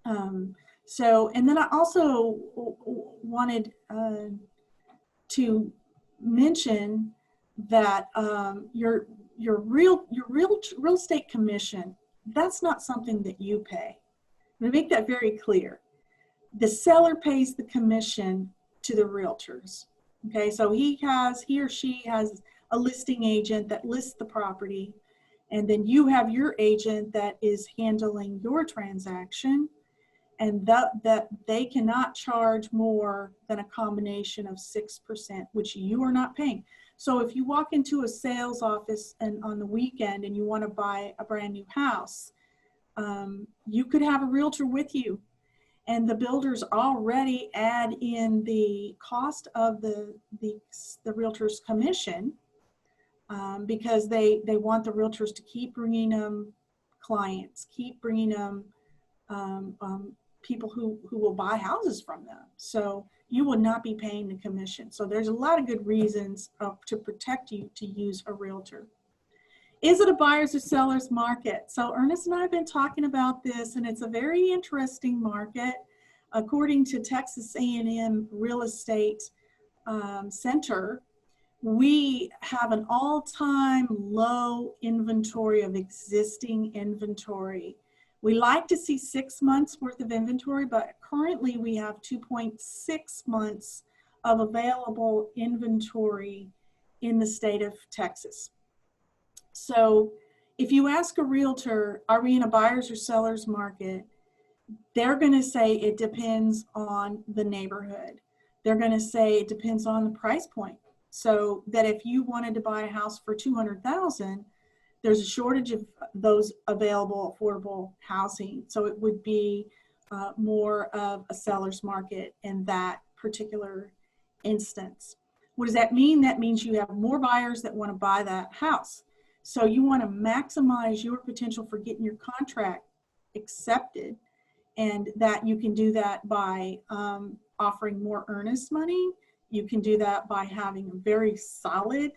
And then I also wanted to mention that your real estate commission, that's not something that you pay. I'm going to make that very clear. The seller pays the commission to the realtors. Okay, so he or she has a listing agent that lists the property, and then you have your agent that is handling your transaction, and that they cannot charge more than a combination of 6%, which you are not paying. So if you walk into a sales office and on the weekend and you want to buy a brand new house, you could have a realtor with you, and the builders already add in the cost of the realtor's commission, because they want the realtors to keep bringing them clients, keep bringing them people who will buy houses from them. So you will not be paying the commission. So there's a lot of good reasons to protect you to use a realtor. Is it a buyer's or seller's market? So Ernest and I have been talking about this, and it's a very interesting market. According to Texas A&M Real Estate Center, we have an all-time low inventory of existing inventory. We like to see 6 months worth of inventory, but currently we have 2.6 months of available inventory in the state of Texas. So if you ask a realtor, are we in a buyer's or seller's market? They're going to say it depends on the neighborhood. They're going to say it depends on the price point. So that if you wanted to buy a house for $200,000, there's a shortage of those available affordable housing. So it would be more of a seller's market in that particular instance. What does that mean? That means you have more buyers that want to buy that house. So you want to maximize your potential for getting your contract accepted, and that you can do that by offering more earnest money. You can do that by having a very solid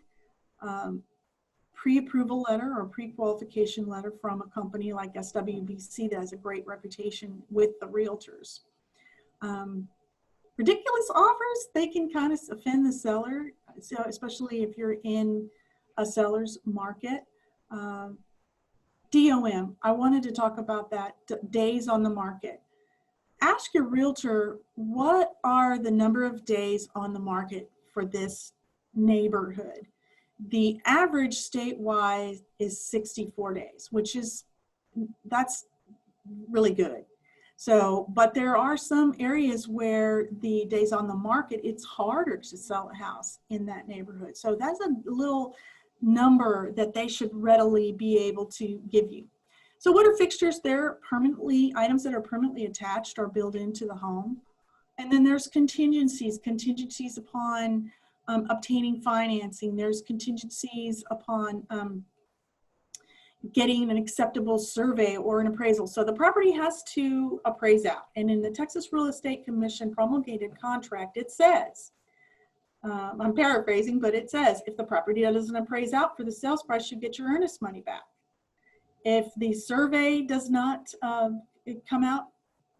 pre-approval letter or pre-qualification letter from a company like SWBC that has a great reputation with the realtors. Ridiculous offers, they can kind of offend the seller, so especially if you're in a seller's market. DOM, I wanted to talk about that, days on the market. Ask your realtor, what are the number of days on the market for this neighborhood? The average statewide is 64 days, which is, that's really good. So, but there are some areas where the days on the market, it's harder to sell a house in that neighborhood. So that's a little number that they should readily be able to give you. So what are fixtures? They're permanently, items that are permanently attached or built into the home. And then there's contingencies upon obtaining financing. There's contingencies upon getting an acceptable survey or an appraisal. So the property has to appraise out. And in the Texas Real Estate Commission promulgated contract, it says, I'm paraphrasing, but it says, if the property doesn't appraise out for the sales price, you get your earnest money back. If the survey does not come out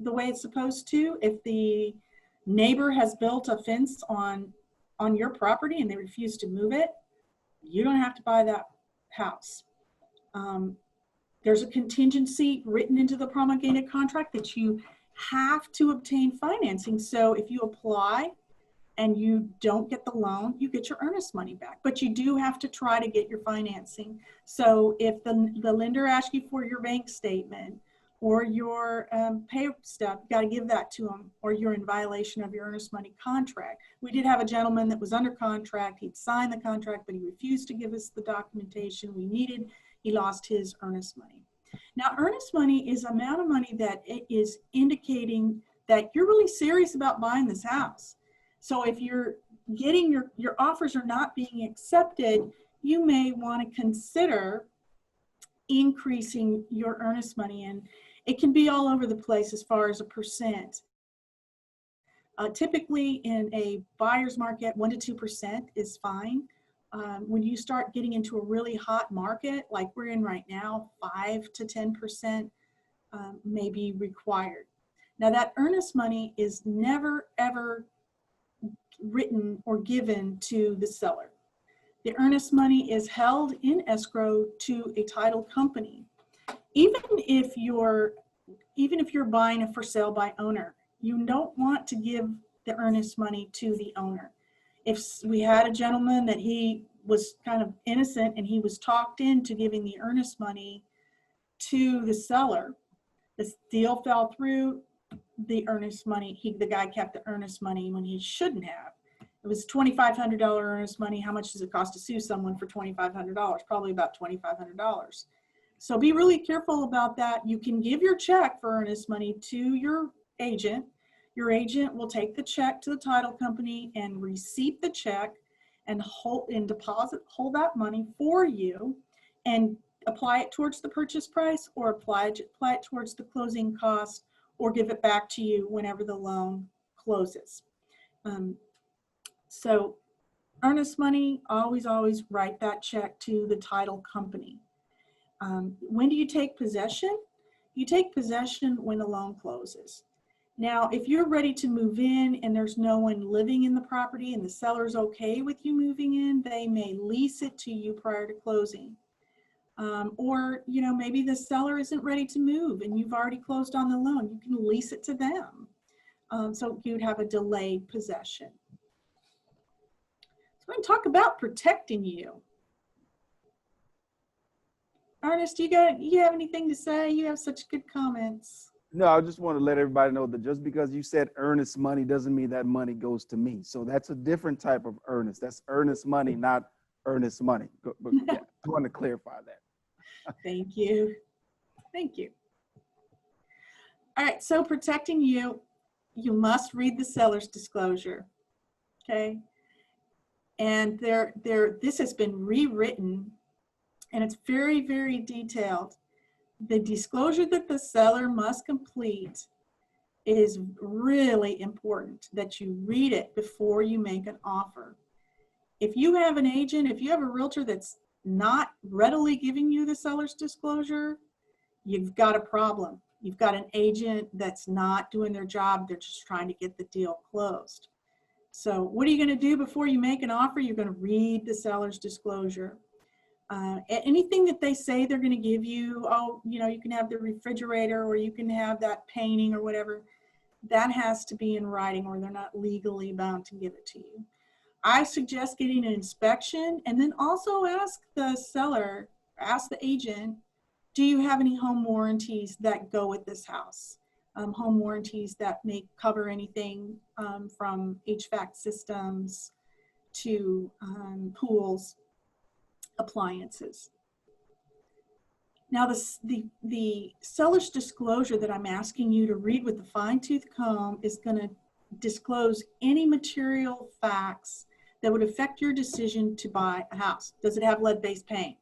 the way it's supposed to, if the neighbor has built a fence on your property and they refuse to move it, you don't have to buy that house. There's a contingency written into the promulgated contract that you have to obtain financing. So if you apply and you don't get the loan, you get your earnest money back. But you do have to try to get your financing. So if the lender asks you for your bank statement or your pay stub, you got to give that to them, or you're in violation of your earnest money contract. We did have a gentleman that was under contract. He'd signed the contract, but he refused to give us the documentation we needed. He lost his earnest money. Now, earnest money is amount of money that it is indicating that you're really serious about buying this house. So if you're getting your offers are not being accepted, you may want to consider increasing your earnest money, and it can be all over the place as far as a percent. Typically in a buyer's market, 1% to 2% is fine. When you start getting into a really hot market like we're in right now, 5 to 10% may be required. Now that earnest money is never ever written or given to the seller. The earnest money is held in escrow to a title company. Even if you're buying a for sale by owner, you don't want to give the earnest money to the owner. We had a gentleman that he was kind of innocent and he was talked into giving the earnest money to the seller. This deal fell through. The earnest money, the guy kept the earnest money when he shouldn't have. It was $2,500 earnest money. How much does it cost to sue someone for $2,500? Probably about $2,500. So be really careful about that. You can give your check for earnest money to your agent. Your agent will take the check to the title company and receipt the check and hold that money for you and apply it towards the purchase price, or apply it towards the closing cost, or give it back to you whenever the loan closes. So earnest money, always write that check to the title company. When do you take possession? You take possession when the loan closes. Now, if you're ready to move in and there's no one living in the property and the seller's okay with you moving in, they may lease it to you prior to closing. Or, maybe the seller isn't ready to move and you've already closed on the loan. You can lease it to them. So you'd have a delayed possession. So I'm going to talk about protecting you. Ernest, you have anything to say? You have such good comments. No, I just want to let everybody know that just because you said earnest money doesn't mean that money goes to me. So that's a different type of earnest. That's earnest money, not earnest money. But yeah, I want to clarify that. Thank you. Thank you. All right, so protecting you, you must read the seller's disclosure, okay? And this has been rewritten, and it's very, very detailed. The disclosure that the seller must complete is really important that you read it before you make an offer. If you have an agent, if you have a realtor that's not readily giving you the seller's disclosure, you've got a problem. You've got an agent that's not doing their job. They're just trying to get the deal closed. So what are you going to do before you make an offer? You're going to read the seller's disclosure. Anything that they say they're going to give you, you can have the refrigerator or you can have that painting or whatever, that has to be in writing or they're not legally bound to give it to you. I suggest getting an inspection and then also ask the seller, ask the agent, do you have any home warranties that go with this house? Home warranties that may cover anything from HVAC systems to pools, appliances. Now the seller's disclosure that I'm asking you to read with the fine-tooth comb is going to disclose any material facts that would affect your decision to buy a house. Does it have lead-based paint?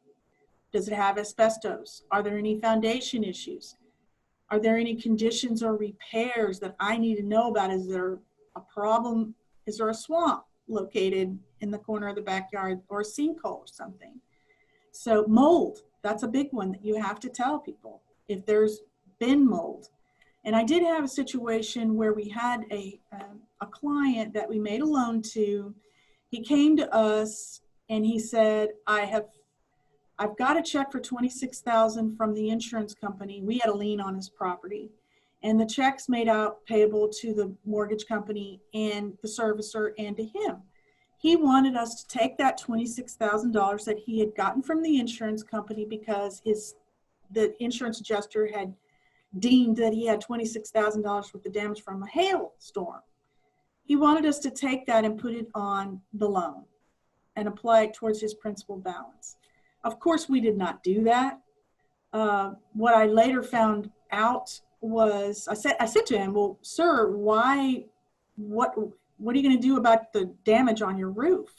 Does it have asbestos? Are there any foundation issues? Are there any conditions or repairs that I need to know about? Is there a problem? Is there a swamp located in the corner of the backyard or a sinkhole or something? So mold, that's a big one that you have to tell people if there's been mold. And I did have a situation where we had a client that we made a loan to. He came to us and he said, I've got a check for $26,000 from the insurance company. We had a lien on his property, and the check's made out payable to the mortgage company and the servicer and to him. He wanted us to take that $26,000 that he had gotten from the insurance company because the insurance adjuster had deemed that he had $26,000 worth of damage from a hailstorm. He wanted us to take that and put it on the loan and apply it towards his principal balance. Of course, we did not do that. What I later found out was, I said to him, well, sir, what are you going to do about the damage on your roof?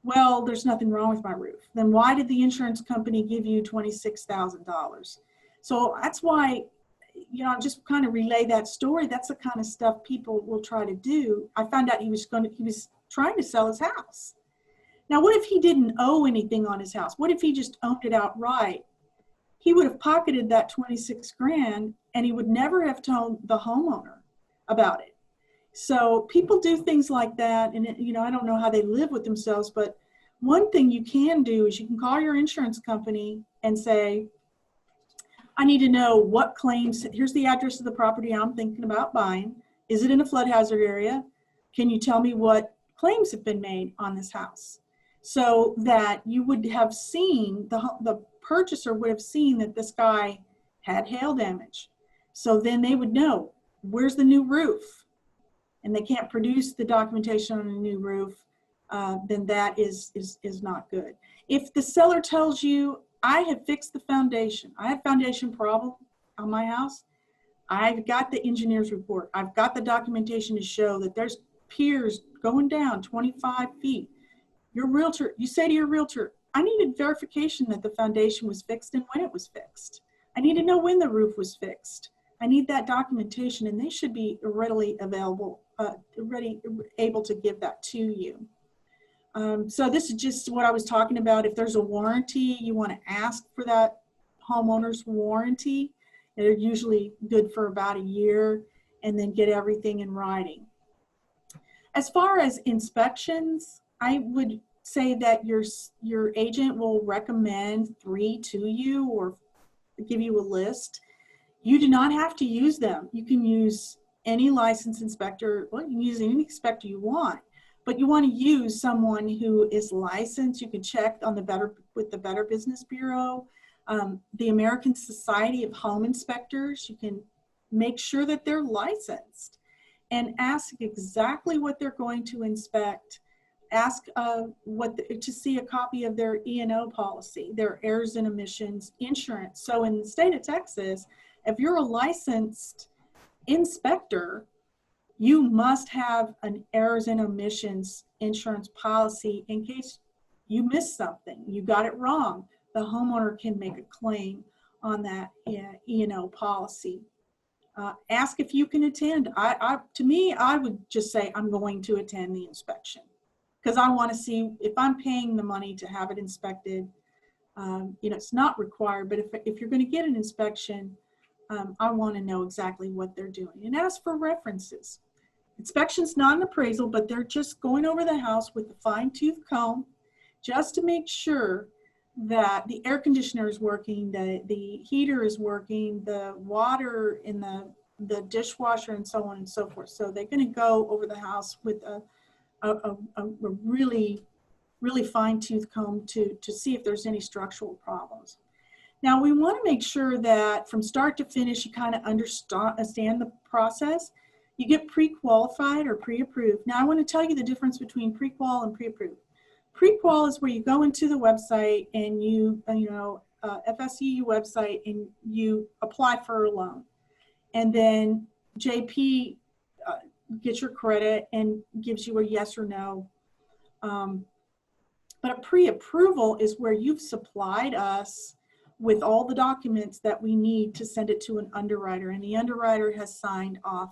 Well, there's nothing wrong with my roof. Then why did the insurance company give you $26,000? So that's why, just kind of relay that story. That's the kind of stuff people will try to do. I found out he was trying to sell his house. Now, what if he didn't owe anything on his house? What if he just owned it outright? He would have pocketed that $26,000 and he would never have told the homeowner about it. So people do things like that. And, I don't know how they live with themselves, but one thing you can do is you can call your insurance company and say, I need to know what claims, here's the address of the property I'm thinking about buying. Is it in a flood hazard area? Can you tell me what claims have been made on this house, so that you would have seen, the purchaser would have seen that this guy had hail damage. So then they would know, where's the new roof? And they can't produce the documentation on a new roof, then that is not good. If the seller tells you, I have fixed the foundation, I had foundation problem on my house, I've got the engineer's report, I've got the documentation to show that there's piers going down 25 feet. Your realtor, you say to your realtor, I needed verification that the foundation was fixed and when it was fixed. I need to know when the roof was fixed. I need that documentation, and they should be readily available, able to give that to you. So this is just what I was talking about. If there's a warranty, you want to ask for that homeowner's warranty. They're usually good for about a year, and then get everything in writing. As far as inspections, I would say that your agent will recommend 3 to you or give you a list. You do not have to use them. You can use any licensed inspector. Well, you can use any inspector you want, but you want to use someone who is licensed. You can check on with the Better Business Bureau, the American Society of Home Inspectors. You can make sure that they're licensed and ask exactly what they're going to inspect. Ask to see a copy of their E&O policy, their errors and omissions insurance. So in the state of Texas, if you're a licensed inspector, you must have an errors and omissions insurance policy in case you missed something, you got it wrong. The homeowner can make a claim on that E&O policy. Ask if you can attend. To me, I would just say I'm going to attend the inspection, because I want to see if I'm paying the money to have it inspected. It's not required, but if you're going to get an inspection, I want to know exactly what they're doing. And ask for references. Inspection's not an appraisal, but they're just going over the house with a fine-tooth comb just to make sure that the air conditioner is working, the heater is working, the water in the dishwasher, and so on and so forth. So they're going to go over the house with a really, really fine-tooth comb to see if there's any structural problems. Now, we want to make sure that from start to finish, you kind of understand the process. You get pre-qualified or pre-approved. Now, I want to tell you the difference between pre-qual and pre-approved. Pre-qual is where you go into the website and FSCU website, and you apply for a loan. And then JP gets your credit and gives you a yes or no. But a pre-approval is where you've supplied us with all the documents that we need to send it to an underwriter, and the underwriter has signed off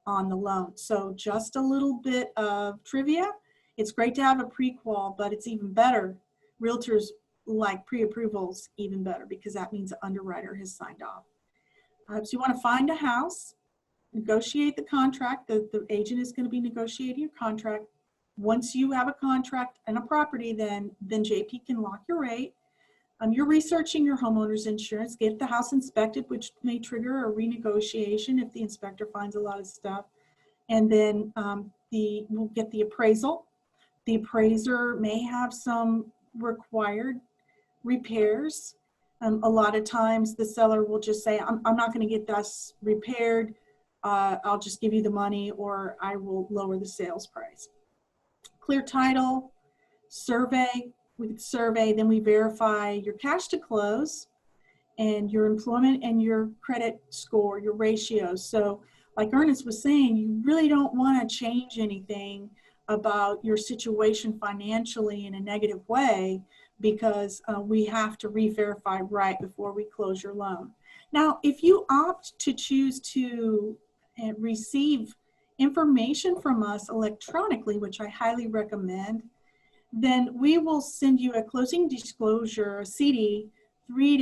on the loan. So just a little bit of trivia. It's great to have a pre-qual, but it's even better. Realtors like pre-approvals even better, because that means the underwriter has signed off. So you want to find a house, negotiate the contract. The agent is going to be negotiating your contract. Once you have a contract and a property, then JP can lock your rate. You're researching your homeowner's insurance, get the house inspected, which may trigger a renegotiation if the inspector finds a lot of stuff. And then we'll get the appraisal. The appraiser may have some required repairs. A lot of times the seller will just say, I'm not going to get this repaired. I'll just give you the money, or I will lower the sales price. Clear title, survey. With survey, then we verify your cash to close and your employment and your credit score, your ratios. So like Ernest was saying, you really don't want to change anything about your situation financially in a negative way, because we have to re-verify right before we close your loan. Now, if you opt to choose to receive information from us electronically, which I highly recommend, then we will send you a closing disclosure, a CD, 3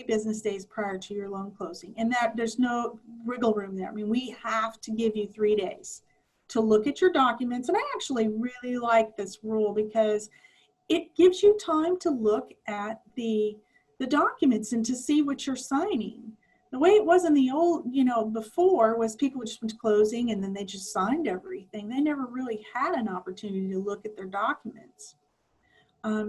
business days prior to your loan closing. And that there's no wiggle room there. I mean, we have to give you 3 days to look at your documents. And I actually really like this rule, because it gives you time to look at the documents and to see what you're signing. The way it was in the old, before was people just went to closing and then they just signed everything. They never really had an opportunity to look at their documents.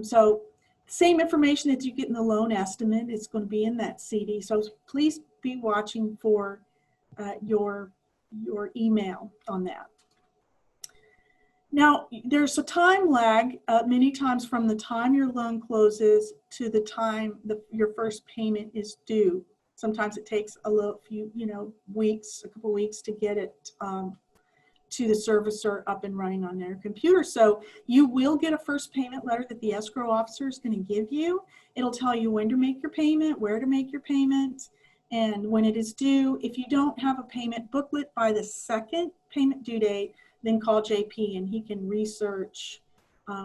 So same information that you get in the loan estimate is going to be in that CD. So please be watching for your email on that. Now, there's a time lag many times from the time your loan closes to the time your first payment is due. Sometimes it takes a couple weeks to get it to the servicer up and running on their computer. So you will get a first payment letter that the escrow officer is going to give you. It'll tell you when to make your payment, where to make your payment, and when it is due. If you don't have a payment booklet by the second payment due date, then call JP and he can research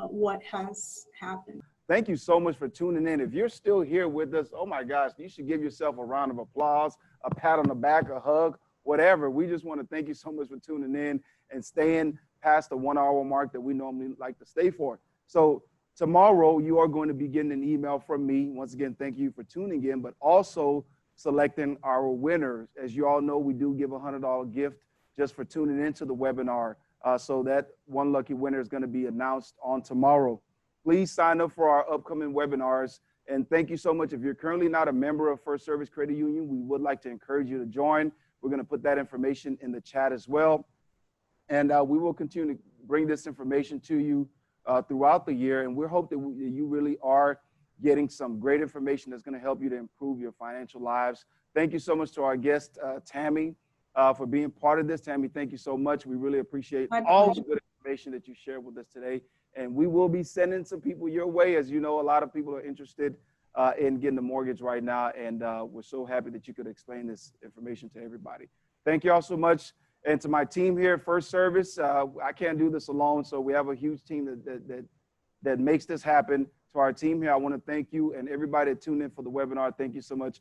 what has happened. Thank you so much for tuning in. If you're still here with us, oh my gosh, you should give yourself a round of applause, a pat on the back, a hug, whatever. We just want to thank you so much for tuning in and staying past the 1 hour mark that we normally like to stay for. So tomorrow you are going to be getting an email from me. Once again, thank you for tuning in, but also selecting our winners. As you all know, we do give a $100 gift just for tuning into the webinar. So that one lucky winner is going to be announced on tomorrow. Please sign up for our upcoming webinars. And thank you so much. If you're currently not a member of First Service Credit Union, we would like to encourage you to join. We're going to put that information in the chat as well. And we will continue to bring this information to you throughout the year. And we hope that you really are getting some great information that's going to help you to improve your financial lives. Thank you so much to our guest, Tammy, for being part of this. Tammy, thank you so much. We really appreciate all the good information that you shared with us today. And we will be sending some people your way. As you know, a lot of people are interested in getting a mortgage right now. And we're so happy that you could explain this information to everybody. Thank you all so much. And to my team here at First Service, I can't do this alone. So we have a huge team that makes this happen. To our team here, I want to thank you, and everybody that tuned in for the webinar. Thank you so much.